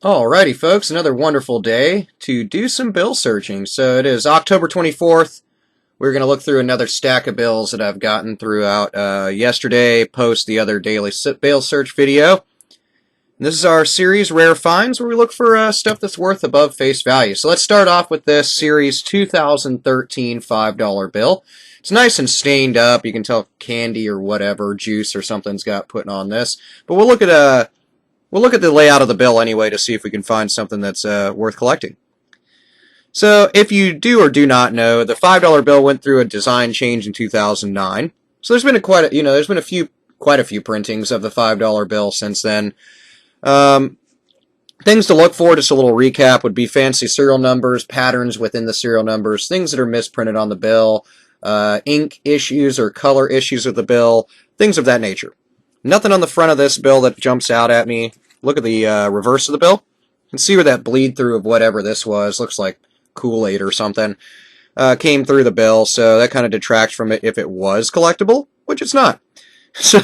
Alrighty, folks, another wonderful day to do some bill searching. So it is October 24th. We're going to look through another stack of bills that I've gotten throughout yesterday, post the other daily bill search video. And this is our series Rare Finds, where we look for stuff that's worth above face value. So let's start off with this series 2013 $5 bill. It's nice and stained up. You can tell candy or whatever, juice or something's got put on this. But we'll look at the layout of the bill anyway to see if we can find something that's worth collecting. So if you do or do not know, the $5 bill went through a design change in 2009. So there's been quite a few printings of the $5 bill since then. Things to look for, just a little recap, would be fancy serial numbers, patterns within the serial numbers, things that are misprinted on the bill, ink issues or color issues with the bill, things of that nature. Nothing on the front of this bill that jumps out at me. Look at the reverse of the bill. You can see where that bleed through of whatever this was. Looks like Kool-Aid or something. Came through the bill, so that kind of detracts from it if it was collectible, which it's not. So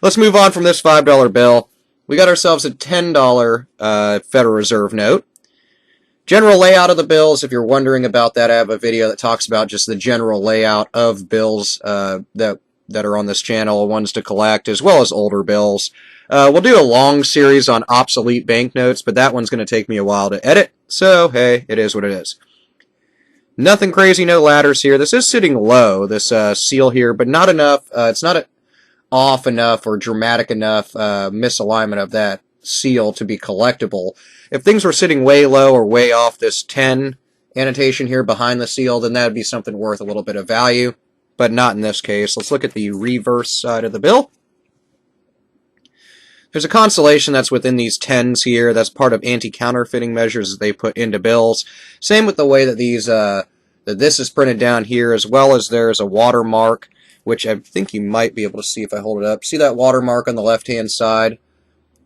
let's move on from this $5 bill. We got ourselves a $10 Federal Reserve note. General layout of the bills, if you're wondering about that, I have a video that talks about just the general layout of bills that are on this channel, ones to collect, as well as older bills. We'll do a long series on obsolete banknotes, but that one's going to take me a while to edit, so hey, it is what it is. Nothing crazy, no ladders here. This is sitting low, this seal here, but not enough. It's not off enough or dramatic enough misalignment of that seal to be collectible. If things were sitting way low or way off this 10 annotation here behind the seal, then that would be something worth a little bit of value. But not in this case. Let's look at the reverse side of the bill. There's a constellation that's within these 10s here. That's part of anti-counterfeiting measures that they put into bills. Same with the way that this is printed down here, as well as there's a watermark, which I think you might be able to see if I hold it up. See that watermark on the left-hand side,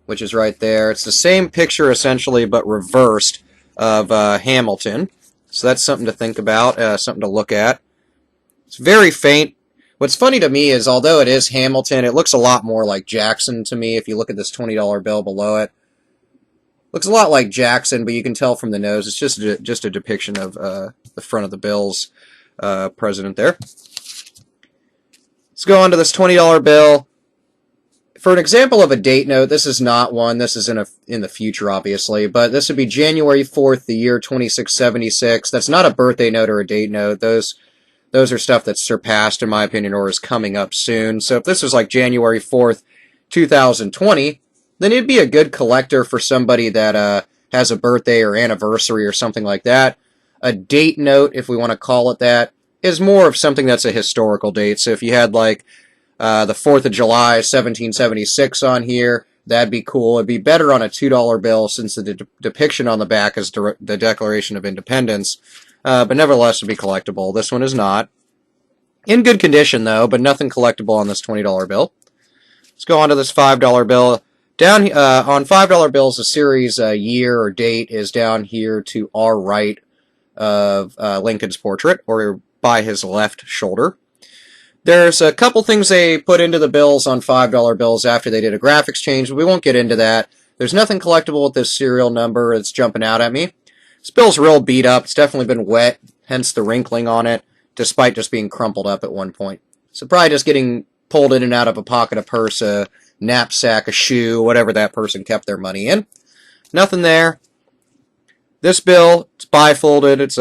which is right there. It's the same picture, essentially, but reversed of Hamilton. So that's something to think about, something to look at. It's very faint. What's funny to me is, although it is Hamilton, it looks a lot more like Jackson to me. If you look at this $20 bill below it, looks a lot like Jackson, but you can tell from the nose. It's just a depiction of the front of the bill's president there. Let's go on to this $20 bill. For an example of a date note, this is not one. This is in the future, obviously, but this would be January 4th, the year 2676. That's not a birthday note or a date note. Those are stuff that's surpassed, in my opinion, or is coming up soon. So if this was like January 4th, 2020, then it'd be a good collector for somebody that has a birthday or anniversary or something like that. A date note, if we want to call it that, is more of something that's a historical date. So if you had like the 4th of July, 1776 on here, that'd be cool. It'd be better on a $2 bill since the depiction on the back is the Declaration of Independence. But nevertheless would be collectible. This one is not. In good condition, though, but nothing collectible on this $20 bill. Let's go on to this $5 bill. Down on $5 bills, the series year or date is down here to our right of Lincoln's portrait, or by his left shoulder. There's a couple things they put into the bills on $5 bills after they did a graphics change, but we won't get into that. There's nothing collectible with this serial number that's jumping out at me. This bill's real beat up. It's definitely been wet, hence the wrinkling on it, despite just being crumpled up at one point. So probably just getting pulled in and out of a pocket, a purse, a knapsack, a shoe, whatever that person kept their money in. Nothing there. This bill, it's bifolded. It's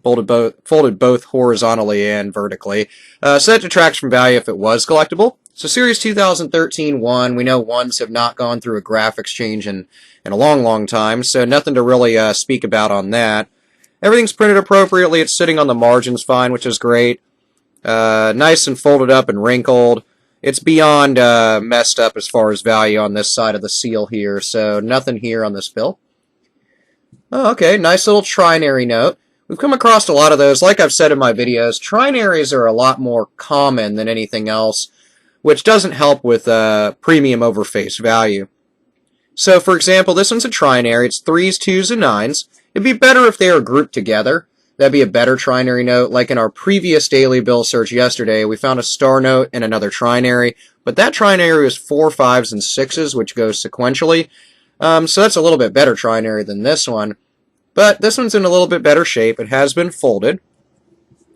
folded both horizontally and vertically. So that detracts from value if it was collectible. So Series 2013 1, we know ones have not gone through a graphics change in a long, long time, so nothing to really speak about on that. Everything's printed appropriately. It's sitting on the margins fine, which is great. Nice and folded up and wrinkled. It's beyond messed up as far as value on this side of the seal here, so nothing here on this bill. Oh, okay, nice little trinary note. We've come across a lot of those. Like I've said in my videos, trinaries are a lot more common than anything else, which doesn't help with premium over face value. So, for example, this one's a trinary. It's 3s, 2s, and 9s. It'd be better if they were grouped together. That'd be a better trinary note. Like in our previous daily bill search yesterday, we found a star note and another trinary, but that trinary was 4, 5s, and 6s, which goes sequentially. So that's a little bit better Trinary than this one. But this one's in a little bit better shape. It has been folded.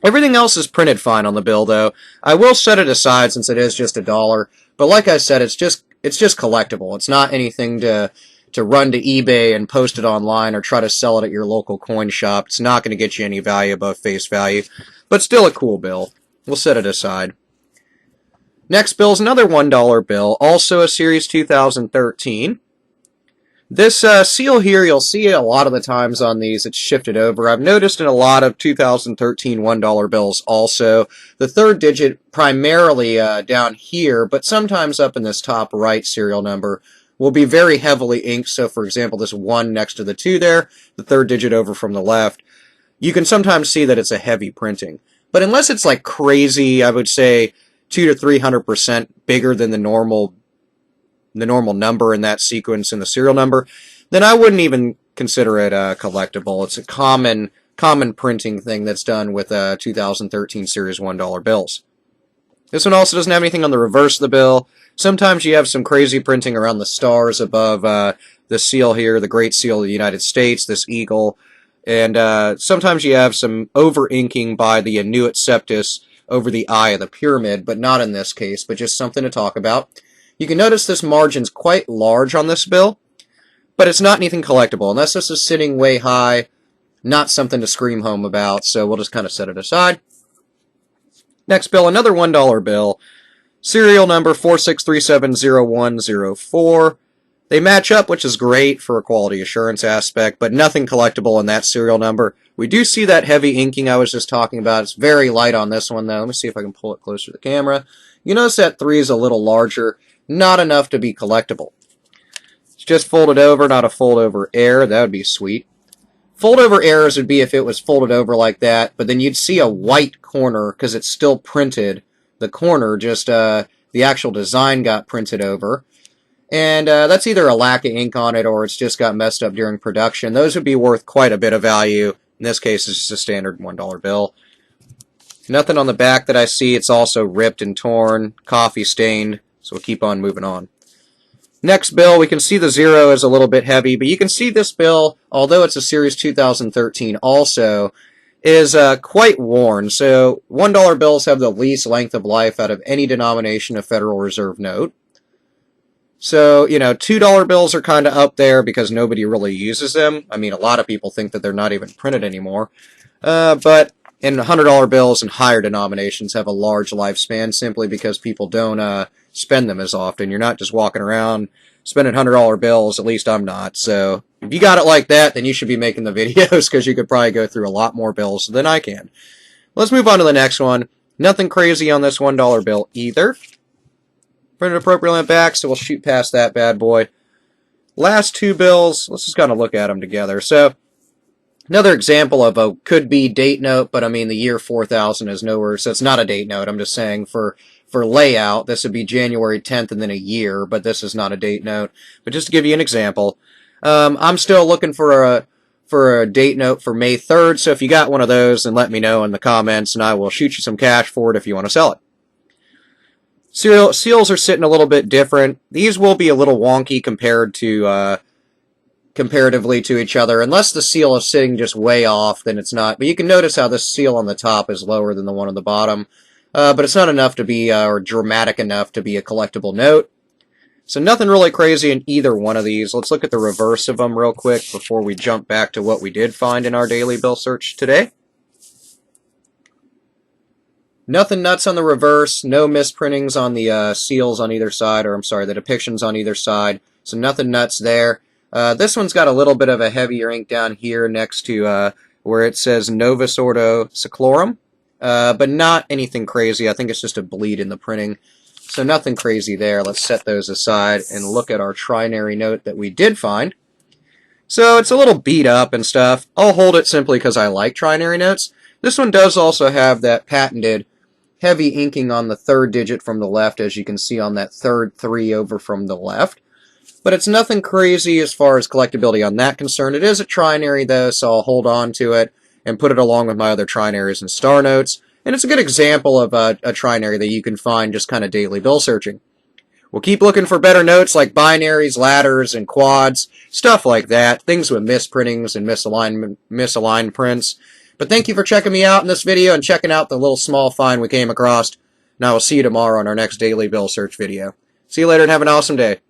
Everything else is printed fine on the bill, though. I will set it aside since it is just $1. But like I said, it's just collectible. It's not anything to run to eBay and post it online or try to sell it at your local coin shop. It's not going to get you any value above face value, but still a cool bill. We'll set it aside. Next bill is another $1 bill, also a Series 2013. This seal here, you'll see a lot of the times on these, it's shifted over. I've noticed in a lot of 2013 $1 bills also, the third digit primarily down here, but sometimes up in this top right serial number, will be very heavily inked. So, for example, this 1 next to the 2 there, the third digit over from the left, you can sometimes see that it's a heavy printing. But unless it's like crazy, I would say 200 to 300% bigger than the normal number in that sequence in the serial number, then I wouldn't even consider it collectible. It's a common printing thing that's done with 2013 Series $1 bills. This one also doesn't have anything on the reverse of the bill. Sometimes you have some crazy printing around the stars above the seal here, the Great Seal of the United States, this eagle. And sometimes you have some over-inking by the Anuit Septus over the eye of the pyramid, but not in this case, but just something to talk about. You can notice this margin's quite large on this bill, but it's not anything collectible. Unless this is sitting way high, not something to scream home about, so we'll just kind of set it aside. Next bill, another $1 bill. Serial number 46370104. They match up, which is great for a quality assurance aspect, but nothing collectible in that serial number. We do see that heavy inking I was just talking about. It's very light on this one, though. Let me see if I can pull it closer to the camera. You notice that 3 is a little larger. Not enough to be collectible. It's just folded over, not a fold over error. That would be sweet. Fold over errors would be if it was folded over like that, but then you'd see a white corner because it's still printed. The corner, just the actual design got printed over. And that's either a lack of ink on it or it's just got messed up during production. Those would be worth quite a bit of value. In this case, it's just a standard $1 bill. Nothing on the back that I see. It's also ripped and torn, coffee stained. So we'll keep on moving on. Next bill, we can see the 0 is a little bit heavy, but you can see this bill, although it's a Series 2013 also, is quite worn. So $1 bills have the least length of life out of any denomination of Federal Reserve note. So, you know, $2 bills are kind of up there because nobody really uses them. I mean, a lot of people think that they're not even printed anymore. But and $100 bills and higher denominations have a large lifespan simply because people don't spend them as often. You're not just walking around spending $100 bills, at least I'm not. So if you got it like that, then you should be making the videos because you could probably go through a lot more bills than I can. Let's move on to the next one. Nothing crazy on this $1 bill either. Printed appropriately on the back, so we'll shoot past that bad boy. Last 2 bills, let's just kind of look at them together. So another example of a could-be date note, but I mean the year 4000 is nowhere, so it's not a date note. I'm just saying for layout, this would be January 10th and then a year, but this is not a date note. But just to give you an example, I'm still looking for a date note for May 3rd, so if you got one of those, then let me know in the comments, and I will shoot you some cash for it if you want to sell it. Seals are sitting a little bit different. These will be a little wonky compared to comparatively to each other. Unless the seal is sitting just way off, then it's not. But you can notice how the seal on the top is lower than the one on the bottom. But it's not enough to be, or dramatic enough to be a collectible note. So nothing really crazy in either one of these. Let's look at the reverse of them real quick before we jump back to what we did find in our daily bill search today. Nothing nuts on the reverse, no misprintings on the seals on either side, or I'm sorry, the depictions on either side, so nothing nuts there. This one's got a little bit of a heavier ink down here next to where it says Novus Ordo Seclorum, but not anything crazy. I think it's just a bleed in the printing, so nothing crazy there. Let's set those aside and look at our trinary note that we did find. So it's a little beat up and stuff. I'll hold it simply because I like trinary notes. This one does also have that patented heavy inking on the third digit from the left, as you can see on that third 3 over from the left. But it's nothing crazy as far as collectability on that concern. It is a trinary, though, so I'll hold on to it and put it along with my other trinaries and star notes. And it's a good example of a trinary that you can find just kind of daily bill searching. We'll keep looking for better notes like binaries, ladders, and quads, stuff like that, things with misprintings and misaligned prints. But thank you for checking me out in this video and checking out the little small find we came across. And I will see you tomorrow on our next daily bill search video. See you later and have an awesome day.